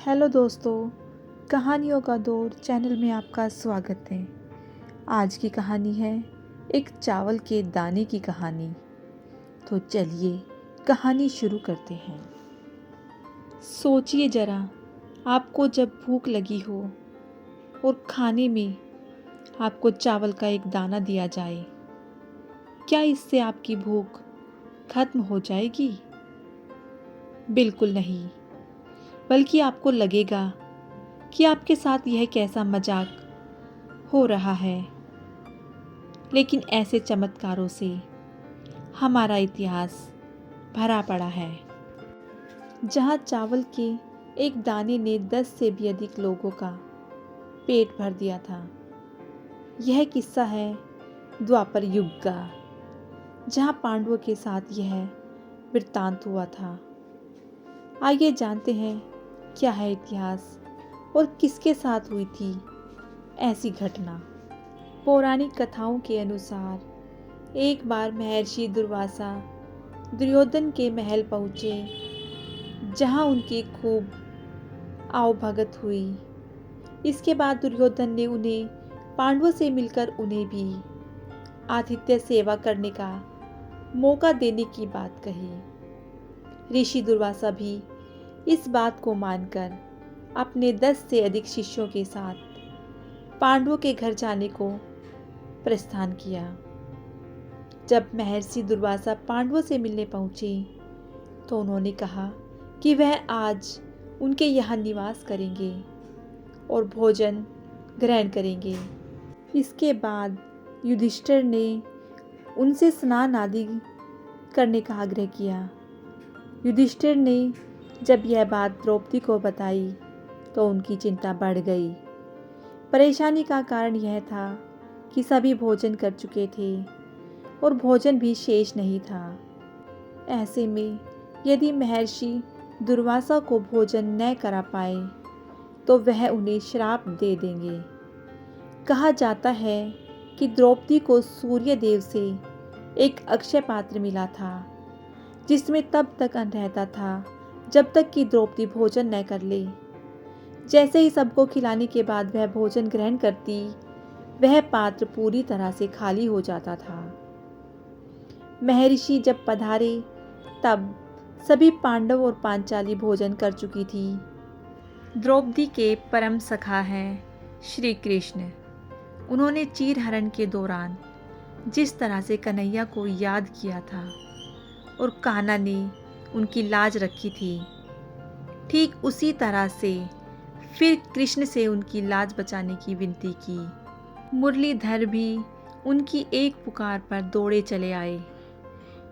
Hello दोस्तों, कहानियों का दौर चैनल में आपका स्वागत है। आज की कहानी है एक चावल के दाने की कहानी। तो चलिए कहानी शुरू करते हैं। सोचिए जरा, आपको जब भूख लगी हो और खाने में आपको चावल का एक दाना दिया जाए, क्या इससे आपकी भूख खत्म हो जाएगी? बिल्कुल नहीं, बल्कि आपको लगेगा कि आपके साथ यह कैसा मजाक हो रहा है। लेकिन ऐसे चमत्कारों से हमारा इतिहास भरा पड़ा है, जहाँ चावल के एक दाने ने 10 से भी अधिक लोगों का पेट भर दिया था। यह किस्सा है द्वापर युग का, जहाँ पांडवों के साथ यह वृत्तांत हुआ था। आइए जानते हैं क्या है इतिहास और किसके साथ हुई थी ऐसी घटना। पौराणिक कथाओं के अनुसार एक बार महर्षि दुर्वासा दुर्योधन के महल पहुँचे, जहाँ उनकी खूब आवभगत हुई। इसके बाद दुर्योधन ने उन्हें पांडवों से मिलकर उन्हें भी आतिथ्य सेवा करने का मौका देने की बात कही। ऋषि दुर्वासा भी इस बात को मानकर अपने 10 से अधिक शिष्यों के साथ पांडवों के घर जाने को प्रस्थान किया। जब महर्षि दुर्वासा पांडवों से मिलने पहुंचे तो उन्होंने कहा कि वह आज उनके यहाँ निवास करेंगे और भोजन ग्रहण करेंगे। इसके बाद युधिष्ठिर ने उनसे स्नान आदि करने का आग्रह किया। युधिष्ठिर ने जब यह बात द्रौपदी को बताई तो उनकी चिंता बढ़ गई। परेशानी का कारण यह था कि सभी भोजन कर चुके थे और भोजन भी शेष नहीं था। ऐसे में यदि महर्षि दुर्वासा को भोजन न करा पाए तो वह उन्हें श्राप दे देंगे। कहा जाता है कि द्रौपदी को सूर्य देव से एक अक्षय पात्र मिला था, जिसमें तब तक अन्न रहता था जब तक कि द्रौपदी भोजन न कर ले। जैसे ही सबको खिलाने के बाद वह भोजन ग्रहण करती, वह पात्र पूरी तरह से खाली हो जाता था। महर्षि जब पधारे तब सभी पांडव और पांचाली भोजन कर चुकी थी। द्रौपदी के परम सखा हैं श्री कृष्ण। उन्होंने चीरहरण के दौरान जिस तरह से कन्हैया को याद किया था और कान्हा ने उनकी लाज रखी थी, ठीक उसी तरह से फिर कृष्ण से उनकी लाज बचाने की विनती की। मुरलीधर भी उनकी एक पुकार पर दौड़े चले आए।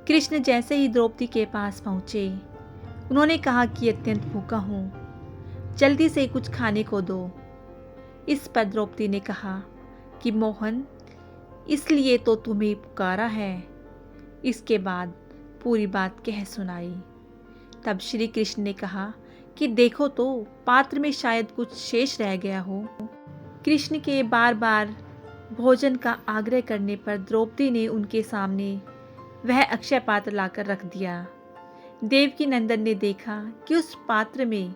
कृष्ण जैसे ही द्रौपदी के पास पहुँचे, उन्होंने कहा कि अत्यंत भूखा हूँ, जल्दी से कुछ खाने को दो। इस पर द्रौपदी ने कहा कि मोहन, इसलिए तो तुम्हें पुकारा है। इसके बाद पूरी बात कह सुनाई। तब श्री कृष्ण ने कहा कि देखो तो, पात्र में शायद कुछ शेष रह गया हो। कृष्ण के बार बार भोजन का आग्रह करने पर द्रौपदी ने उनके सामने वह अक्षय पात्र लाकर रख दिया। देवकी नंदन ने देखा कि उस पात्र में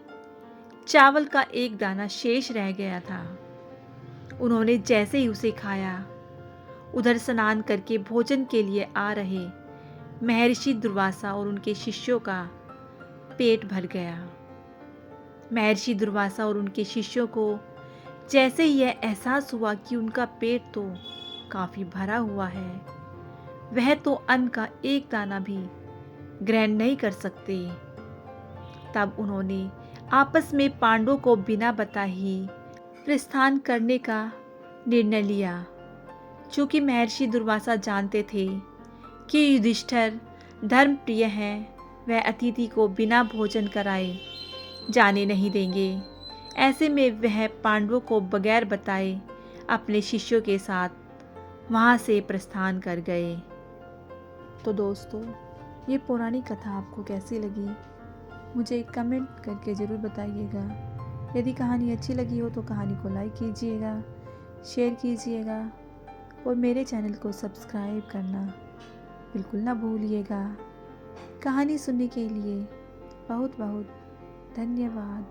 चावल का एक दाना शेष रह गया था। उन्होंने जैसे ही उसे खाया, उधर स्नान करके भोजन के लिए आ रहे महर्षि दुर्वासा और उनके शिष्यों का पेट भर गया। महर्षि दुर्वासा और उनके शिष्यों को जैसे ही यह एहसास हुआ कि उनका पेट तो काफी भरा हुआ है, वह तो अन्न का एक दाना भी ग्रहण नहीं कर सकते, तब उन्होंने आपस में पांडवों को बिना बताए ही प्रस्थान करने का निर्णय लिया। चूंकि महर्षि दुर्वासा जानते थे कि युधिष्ठिर धर्म प्रिय हैं, वह अतिथि को बिना भोजन कराए जाने नहीं देंगे। ऐसे में वह पांडवों को बगैर बताए अपने शिष्यों के साथ वहाँ से प्रस्थान कर गए। तो दोस्तों, ये पौराणिक कथा आपको कैसी लगी, मुझे कमेंट करके ज़रूर बताइएगा। यदि कहानी अच्छी लगी हो तो कहानी को लाइक कीजिएगा, शेयर कीजिएगा और मेरे चैनल को सब्सक्राइब करना बिल्कुल ना भूलिएगा। कहानी सुनने के लिए बहुत बहुत धन्यवाद।